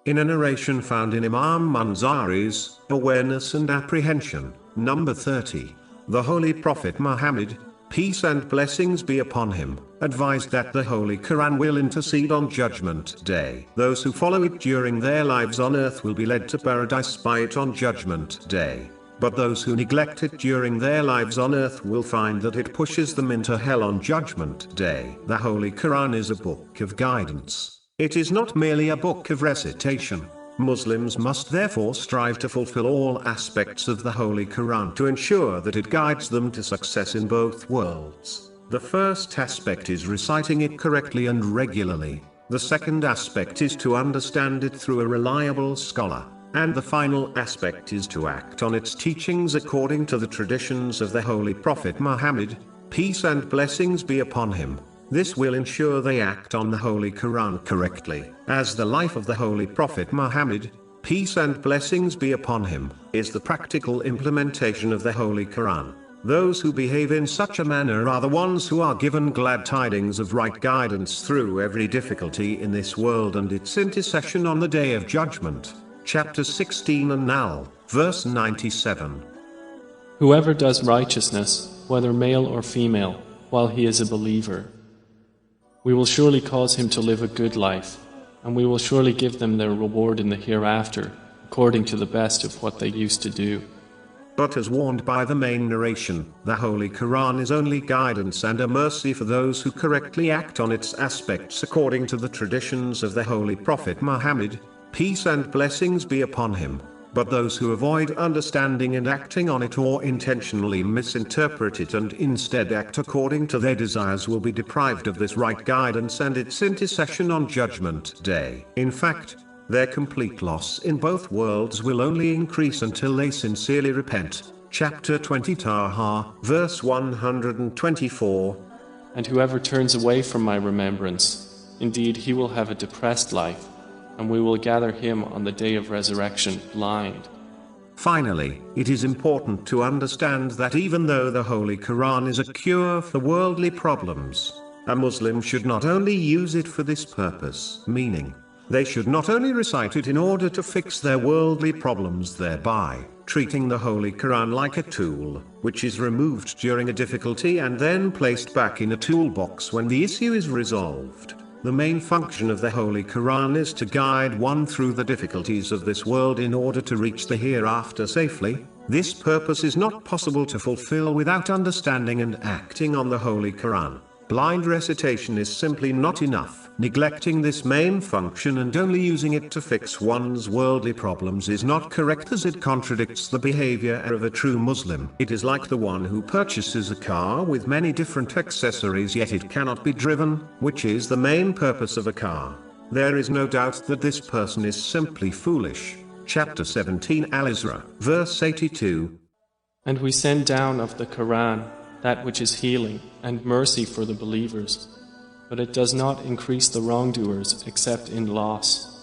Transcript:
In a narration found in Imam Manzari's Awareness and Apprehension, number 30, the Holy Prophet Muhammad, peace and blessings be upon him, advised that the Holy Quran will intercede on Judgment Day. Those who follow it during their lives on earth will be led to paradise by it on Judgment Day. But those who neglect it during their lives on earth will find that it pushes them into hell on Judgment Day. The Holy Quran is a book of guidance. It is not merely a book of recitation. Muslims must therefore strive to fulfill all aspects of the Holy Quran to ensure that it guides them to success in both worlds. The first aspect is reciting it correctly and regularly. The second aspect is to understand it through a reliable scholar. And the final aspect is to act on its teachings according to the traditions of the Holy Prophet Muhammad, peace and blessings be upon him. This will ensure they act on the Holy Quran correctly, as the life of the Holy Prophet Muhammad, peace and blessings be upon him, is the practical implementation of the Holy Quran. Those who behave in such a manner are the ones who are given glad tidings of right guidance through every difficulty in this world and its intercession on the Day of Judgment. Chapter 16 An-Nahl, verse 97. Whoever does righteousness, whether male or female, while he is a believer, we will surely cause him to live a good life, and we will surely give them their reward in the hereafter, according to the best of what they used to do. But as warned by the main narration, the Holy Quran is only guidance and a mercy for those who correctly act on its aspects according to the traditions of the Holy Prophet Muhammad, peace and blessings be upon him. But those who avoid understanding and acting on it or intentionally misinterpret it and instead act according to their desires will be deprived of this right guidance and its intercession on Judgment Day. In fact, their complete loss in both worlds will only increase until they sincerely repent. Chapter 20 Taha, verse 124. And whoever turns away from my remembrance, indeed he will have a depressed life, and we will gather him on the day of resurrection blind. Finally, it is important to understand that even though the Holy Quran is a cure for worldly problems, a Muslim should not only use it for this purpose, meaning, they should not only recite it in order to fix their worldly problems, thereby treating the Holy Quran like a tool, which is removed during a difficulty and then placed back in a toolbox when the issue is resolved. The main function of the Holy Quran is to guide one through the difficulties of this world in order to reach the hereafter safely. This purpose is not possible to fulfill without understanding and acting on the Holy Quran. Blind recitation is simply not enough. Neglecting this main function and only using it to fix one's worldly problems is not correct, as it contradicts the behavior of a true Muslim. It is like the one who purchases a car with many different accessories yet it cannot be driven, which is the main purpose of a car. There is no doubt that this person is simply foolish. Chapter 17 Al-Isra, verse 82. And we send down of the Quran that which is healing and mercy for the believers, but it does not increase the wrongdoers except in loss.